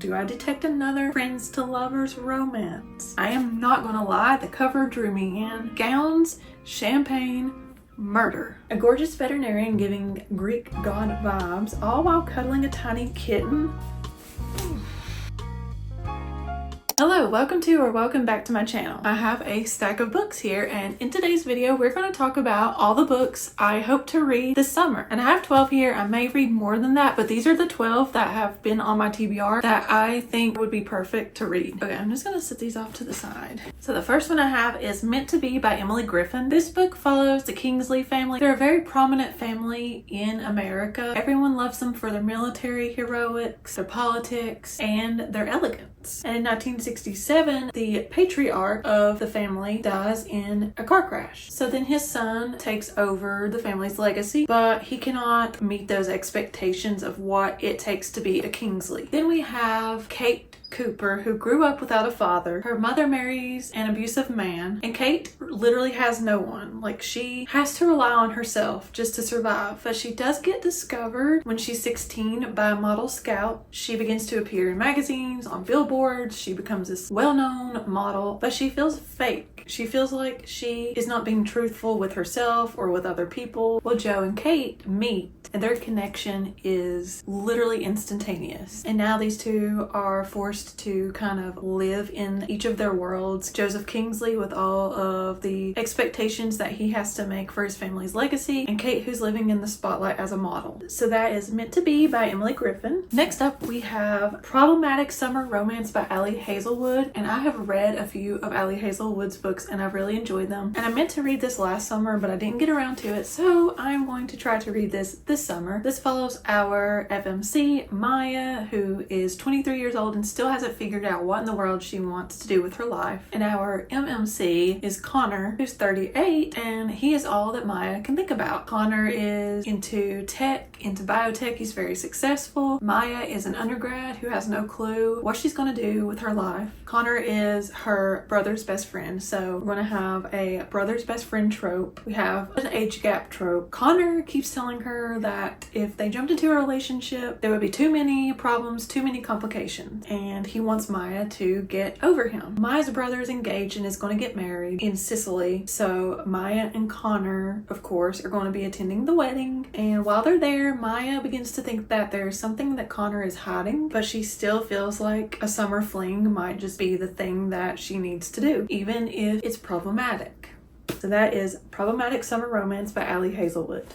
Do I detect another friends to lovers romance? I am not gonna lie, the cover drew me in. Gowns, champagne, murder. A gorgeous veterinarian giving Greek god vibes, all while cuddling a tiny kitten. Hello, welcome back to my channel. I have a stack of books here, and in today's video we're going to talk about all the books I hope to read this summer. And I have 12 here. I may read more than that, but these are the 12 that have been on my TBR that I think would be perfect to read. Okay, I'm just going to set these off to the side. So the first one I have is Meant to Be by Emily Griffin. This book follows the Kingsley family. They're a very prominent family in America. Everyone loves them for their military heroics, their politics, and their elegance. And in 1967, the patriarch of the family dies in a car crash. So then his son takes over the family's legacy, but he cannot meet those expectations of what it takes to be a Kingsley. Then we have Kate Cooper, who grew up without a father. Her mother marries an abusive man, and Kate literally has no one. Like, she has to rely on herself just to survive. But she does get discovered when she's 16 by a model scout. She begins to appear in magazines, on billboards. She becomes this well-known model, but she feels fake. She feels like she is not being truthful with herself or with other people. Well, Joe and Kate meet, and their connection is literally instantaneous. And now these two are forced to kind of live in each of their worlds. Joseph Kingsley with all of the expectations that he has to make for his family's legacy, and Kate, who's living in the spotlight as a model. So that is Meant to Be by Emily Griffin. Next up we have Problematic Summer Romance by Ali Hazelwood, and I have read a few of Ali Hazelwood's books and I've really enjoyed them. And I meant to read this last summer, but I didn't get around to it, so I'm going to try to read this summer. This follows our FMC, Maya, who is 23 years old and still hasn't figured out what in the world she wants to do with her life. And our MMC is Connor, who's 38, and he is all that Maya can think about. Connor is into tech, into biotech. He's very successful. Maya is an undergrad who has no clue what she's going to do with her life. Connor is her brother's best friend, so we're going to have a brother's best friend trope. We have an age gap trope. Connor keeps telling her that if they jumped into a relationship, there would be too many problems, too many complications, and he wants Maya to get over him. Maya's brother is engaged and is going to get married in Sicily, so Maya and Connor, of course, are going to be attending the wedding. And while they're there, Maya begins to think that there's something that Connor is hiding, but she still feels like a summer fling might just be the thing that she needs to do, even if it's problematic. So that is Problematic Summer Romance by Ali Hazelwood.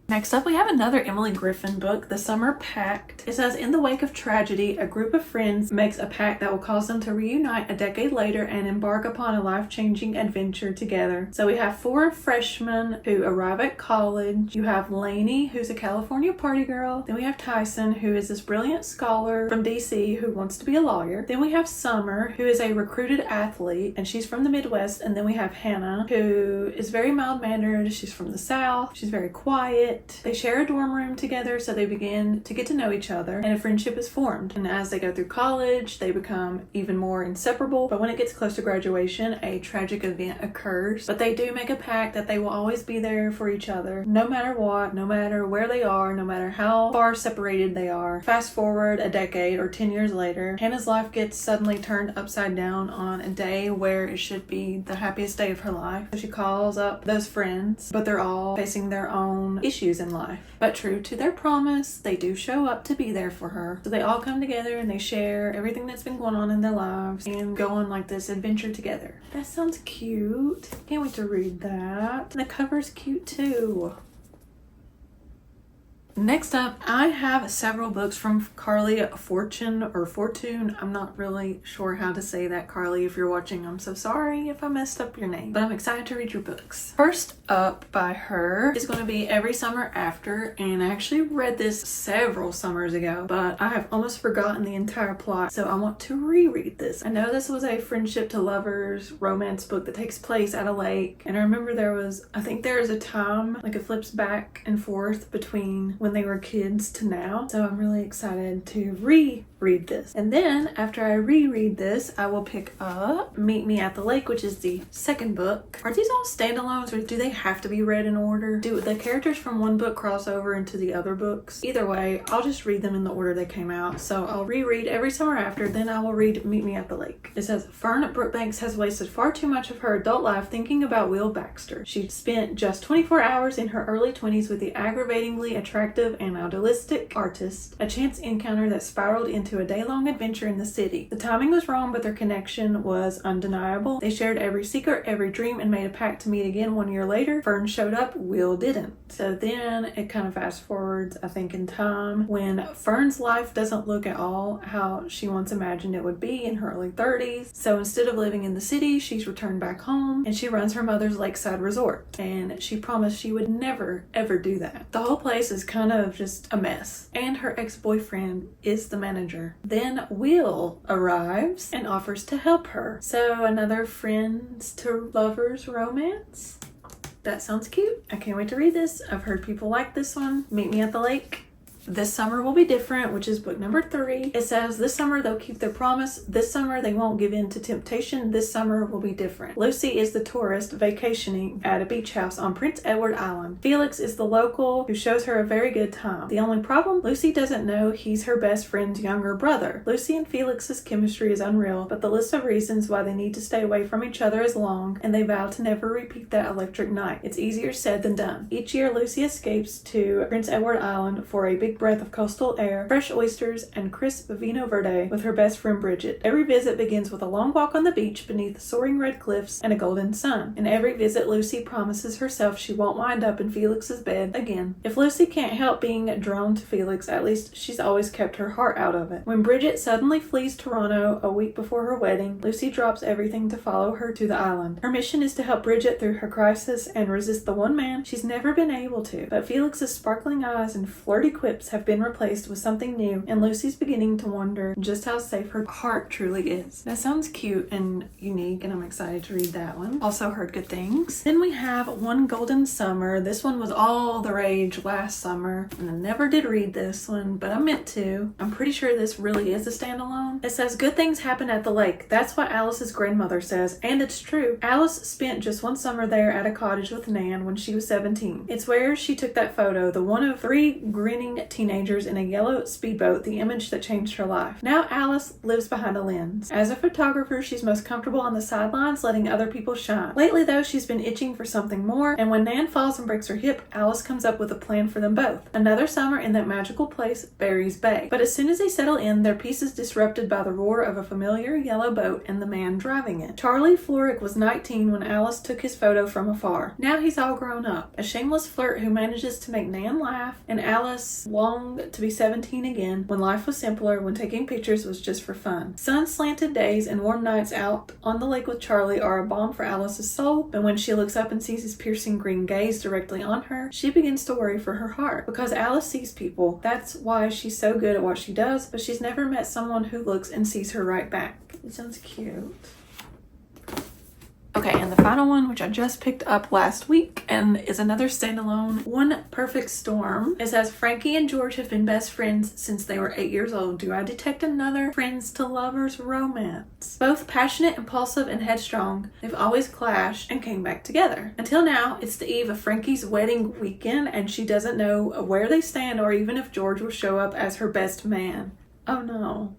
Next up, we have another Emily Griffin book, The Summer Pact. It says, in the wake of tragedy, a group of friends makes a pact that will cause them to reunite a decade later and embark upon a life-changing adventure together. So we have 4 freshmen who arrive at college. You have Lainey, who's a California party girl. Then we have Tyson, who is this brilliant scholar from DC who wants to be a lawyer. Then we have Summer, who is a recruited athlete, and she's from the Midwest. And then we have Hannah, who is very mild-mannered. She's from the South. She's very quiet. They share a dorm room together, so they begin to get to know each other, and a friendship is formed. And as they go through college, they become even more inseparable. But when it gets close to graduation, a tragic event occurs. But they do make a pact that they will always be there for each other, no matter what, no matter where they are, no matter how far separated they are. Fast forward a decade or 10 years later, Hannah's life gets suddenly turned upside down on a day where it should be the happiest day of her life. So she calls up those friends, but they're all facing their own issues in life. But true to their promise, they do show up to be there for her. So they all come together and they share everything that's been going on in their lives and go on like this adventure together. That sounds cute. Can't wait to read that. And the cover's cute too. Next up, I have several books from Carley Fortune or Fortune. I'm not really sure how to say that, Carley. If you're watching, I'm so sorry if I messed up your name, but I'm excited to read your books. First up by her is going to be Every Summer After, and I actually read this several summers ago, but I have almost forgotten the entire plot, so I want to reread this. I know this was a friendship to lovers romance book that takes place at a lake, and I remember I think there is a time, like it flips back and forth between when they were kids to now, so I'm really excited to read this. And then after I reread this, I will pick up Meet Me at the Lake, which is the second book. Are these all standalones, or do they have to be read in order? Do the characters from one book cross over into the other books? Either way, I'll just read them in the order they came out. So I'll reread Every Summer After, then I will read Meet Me at the Lake. It says, Fern Brookbanks has wasted far too much of her adult life thinking about Will Baxter. She spent just 24 hours in her early 20s with the aggravatingly attractive and idealistic artist, a chance encounter that spiraled into a day-long adventure in the city. The timing was wrong, but their connection was undeniable. They shared every secret, every dream, and made a pact to meet again 1 year later. Fern showed up, Will didn't. So then it kind of fast forwards, I think, in time when Fern's life doesn't look at all how she once imagined it would be in her early 30s. So instead of living in the city, she's returned back home and she runs her mother's lakeside resort. And she promised she would never, ever do that. The whole place is kind of just a mess. And her ex-boyfriend is the manager. Then Will arrives and offers to help her. So another friends to lovers romance. That sounds cute. I can't wait to read this. I've heard people like this one. Meet Me at the Lake. This Summer Will Be Different, which is book number 3. It says, this summer they'll keep their promise. This summer they won't give in to temptation. This summer will be different. Lucy is the tourist vacationing at a beach house on Prince Edward Island. Felix is the local who shows her a very good time. The only problem? Lucy doesn't know he's her best friend's younger brother. Lucy and Felix's chemistry is unreal, but the list of reasons why they need to stay away from each other is long, and they vow to never repeat that electric night. It's easier said than done. Each year Lucy escapes to Prince Edward Island for a big breath of coastal air, fresh oysters, and crisp vino verde with her best friend Bridget. Every visit begins with a long walk on the beach beneath soaring red cliffs and a golden sun. In every visit, Lucy promises herself she won't wind up in Felix's bed again. If Lucy can't help being drawn to Felix, at least she's always kept her heart out of it. When Bridget suddenly flees Toronto a week before her wedding, Lucy drops everything to follow her to the island. Her mission is to help Bridget through her crisis and resist the one man she's never been able to. But Felix's sparkling eyes and flirty quips have been replaced with something new, and Lucy's beginning to wonder just how safe her heart truly is. That sounds cute and unique, and I'm excited to read that one. Also heard good things. Then we have One Golden Summer. This one was all the rage last summer, and I never did read this one, but I meant to. I'm pretty sure this really is a standalone. It says, good things happen at the lake. That's what Alice's grandmother says, and it's true. Alice spent just one summer there at a cottage with Nan when she was 17. It's where she took that photo, the one of 3 grinning teenagers in a yellow speedboat, the image that changed her life. Now Alice lives behind a lens. As a photographer, she's most comfortable on the sidelines, letting other people shine. Lately though, she's been itching for something more, and when Nan falls and breaks her hip, Alice comes up with a plan for them both. Another summer in that magical place, Barry's Bay. But as soon as they settle in, their peace is disrupted by the roar of a familiar yellow boat and the man driving it. Charlie Florick was 19 when Alice took his photo from afar. Now he's all grown up, a shameless flirt who manages to make Nan laugh, and Alice longed to be 17 again, when life was simpler, when taking pictures was just for fun. Sun-slanted days and warm nights out on the lake with Charlie are a balm for Alice's soul, but when she looks up and sees his piercing green gaze directly on her, she begins to worry for her heart. Because Alice sees people, that's why she's so good at what she does, but she's never met someone who looks and sees her right back. It sounds cute. Okay, and the final one, which I just picked up last week and is another standalone, One Perfect Storm. It says, Frankie and George have been best friends since they were 8 years old. Do I detect another friends to lovers romance? Both passionate, impulsive, and headstrong, they've always clashed and came back together. Until now, it's the eve of Frankie's wedding weekend and she doesn't know where they stand or even if George will show up as her best man. Oh no.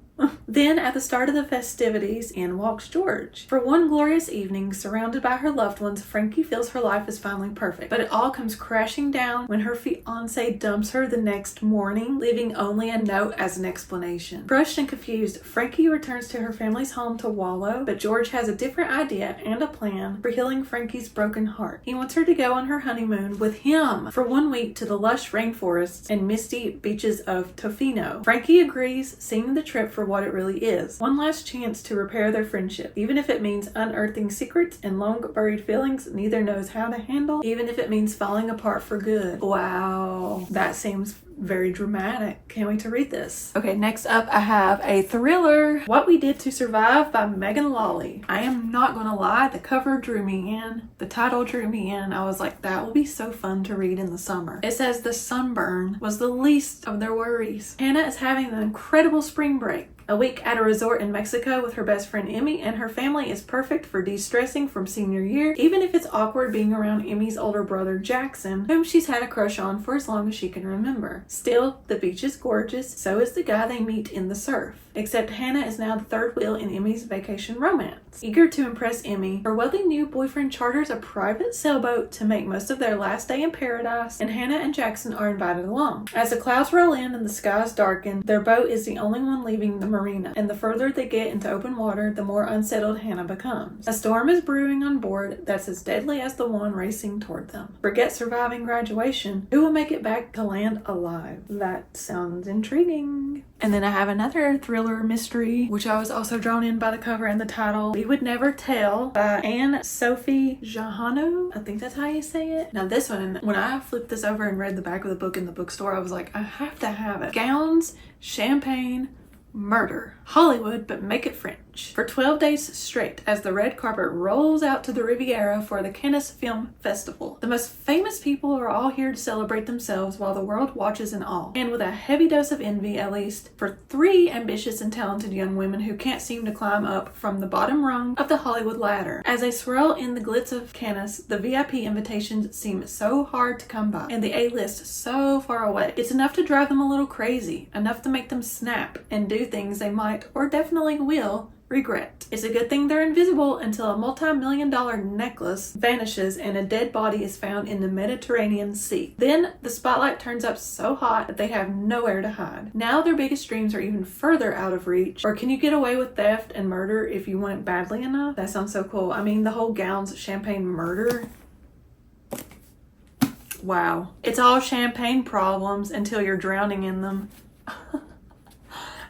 Then, at the start of the festivities, in walks George. For one glorious evening, surrounded by her loved ones, Frankie feels her life is finally perfect. But it all comes crashing down when her fiancé dumps her the next morning, leaving only a note as an explanation. Crushed and confused, Frankie returns to her family's home to wallow, but George has a different idea and a plan for healing Frankie's broken heart. He wants her to go on her honeymoon with him for 1 week to the lush rainforests and misty beaches of Tofino. Frankie agrees, seeing the trip for what it really is. One last chance to repair their friendship, even if it means unearthing secrets and long buried feelings neither knows how to handle, even if it means falling apart for good. Wow, that seems very dramatic. Can't wait to read this. Okay, next up I have a thriller, What We Did to Survive by Megan Lawley. I am not gonna lie, the cover drew me in. The title drew me in. I was like, that will be so fun to read in the summer. It says the sunburn was the least of their worries. Hannah is having an incredible spring break. A week at a resort in Mexico with her best friend Emmy and her family is perfect for de-stressing from senior year, even if it's awkward being around Emmy's older brother Jackson, whom she's had a crush on for as long as she can remember. Still, the beach is gorgeous, so is the guy they meet in the surf. Except Hannah is now the third wheel in Emmy's vacation romance. Eager to impress Emmy, her wealthy new boyfriend charters a private sailboat to make most of their last day in paradise, and Hannah and Jackson are invited along. As the clouds roll in and the skies darken, their boat is the only one leaving the marina, and the further they get into open water, the more unsettled Hannah becomes. A storm is brewing on board that's as deadly as the one racing toward them. Forget surviving graduation, who will make it back to land alive? That sounds intriguing. And then I have another thriller mystery, which I was also drawn in by the cover and the title. We Would Never Tell by Anne-Sophie Jahano. I think that's how you say it. Now this one, when I flipped this over and read the back of the book in the bookstore, I was like, I have to have it. Gowns, champagne, murder. Hollywood, but make it French. For 12 days straight, as the red carpet rolls out to the Riviera for the Cannes Film Festival. The most famous people are all here to celebrate themselves while the world watches in awe. And with a heavy dose of envy, at least, for 3 ambitious and talented young women who can't seem to climb up from the bottom rung of the Hollywood ladder. As they swirl in the glitz of Cannes, the VIP invitations seem so hard to come by, and the A-list so far away. It's enough to drive them a little crazy, enough to make them snap and do things they might or definitely will regret. It's a good thing they're invisible until a multi-million-dollar necklace vanishes and a dead body is found in the Mediterranean Sea. Then the spotlight turns up so hot that they have nowhere to hide. Now their biggest dreams are even further out of reach. Or can you get away with theft and murder if you want it badly enough? That sounds so cool. I mean, the whole gowns, champagne, murder. Wow. It's all champagne problems until you're drowning in them.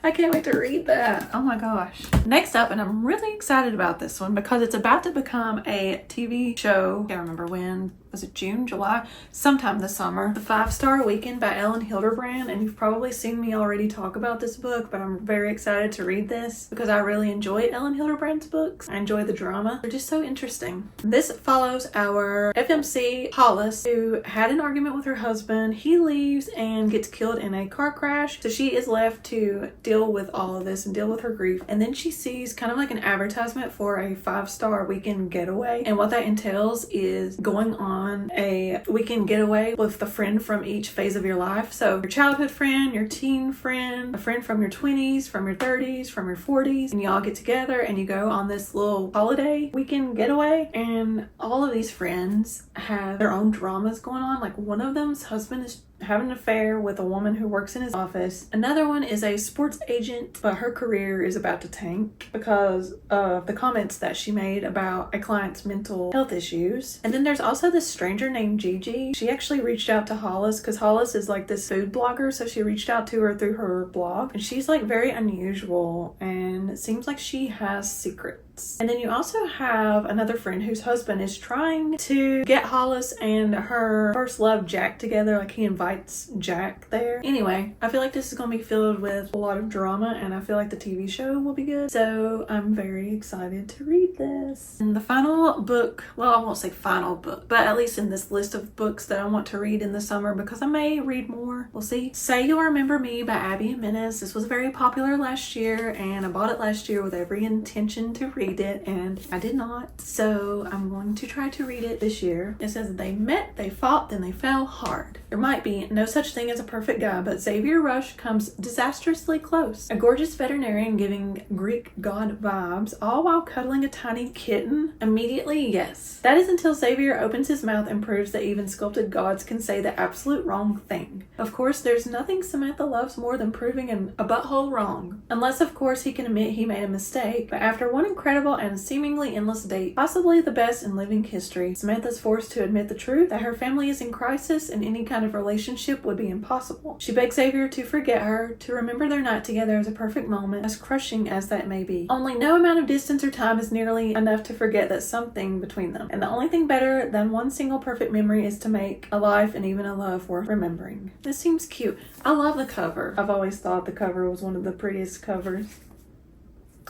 I can't wait to read that. Oh my gosh. Next up, and I'm really excited about this one because it's about to become a TV show. I can't remember when. Was it June, July? Sometime this summer. The 5-Star Weekend by Elin Hilderbrand. And you've probably seen me already talk about this book, but I'm very excited to read this because I really enjoy Elin Hilderbrand's books. I enjoy the drama. They're just so interesting. This follows our FMC Hollis, who had an argument with her husband. He leaves and gets killed in a car crash. So she is left to deal with all of this and deal with her grief. And then she sees kind of like an advertisement for a 5-star weekend getaway. And what that entails is going on a weekend getaway with a friend from each phase of your life. So your childhood friend, your teen friend, a friend from your 20s, from your 30s, from your 40s, and y'all get together and you go on this little holiday weekend getaway. And all of these friends have their own dramas going on. Like one of them's husband is having an affair with a woman who works in his office. Another one is a sports agent, but her career is about to tank because of the comments that she made about a client's mental health issues. And then there's also this stranger named Gigi. She actually reached out to Hollis because Hollis is like this food blogger, so she reached out to her through her blog. And she's like very unusual and it seems like she has secrets. And then you also have another friend whose husband is trying to get Hollis and her first love Jack together. Like he invites Jack there. Anyway, I feel like this is going to be filled with a lot of drama and I feel like the TV show will be good. So I'm very excited to read this. And the final book, well, I won't say final book, but at least in this list of books that I want to read in the summer because I may read more. We'll see. Say You'll Remember Me by Abby Jimenez. This was very popular last year and I bought it last year with every intention to read it and I did not. So I'm going to try to read it this year. It says they met, they fought, then they fell hard. There might be no such thing as a perfect guy, but Xavier Rush comes disastrously close. A gorgeous veterinarian giving Greek god vibes, all while cuddling a tiny kitten? Immediately, yes. That is until Xavier opens his mouth and proves that even sculpted gods can say the absolute wrong thing. Of course, there's nothing Samantha loves more than proving a butthole wrong. Unless, of course, he can admit he made a mistake. But after one incredible and seemingly endless date, possibly the best in living history, Samantha's forced to admit the truth that her family is in crisis and any kind of relationship would be impossible. She begs Xavier to forget her, to remember their night together as a perfect moment, as crushing as that may be. Only no amount of distance or time is nearly enough to forget that something between them. And the only thing better than one single perfect memory is to make a life and even a love worth remembering. This seems cute. I love the cover. I've always thought the cover was one of the prettiest covers.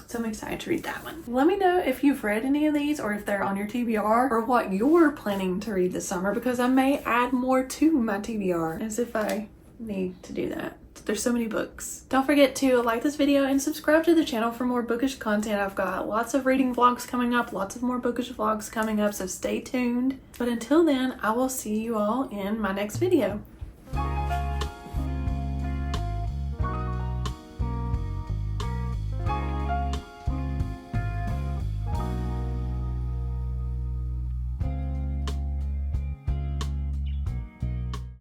So I'm excited to read that one. Let me know if you've read any of these or if they're on your TBR or what you're planning to read this summer because I may add more to my TBR as if I need to do that. There's so many books. Don't forget to like this video and subscribe to the channel for more bookish content. I've got lots of reading vlogs coming up, lots of more bookish vlogs coming up, so stay tuned. But until then, I will see you all in my next video.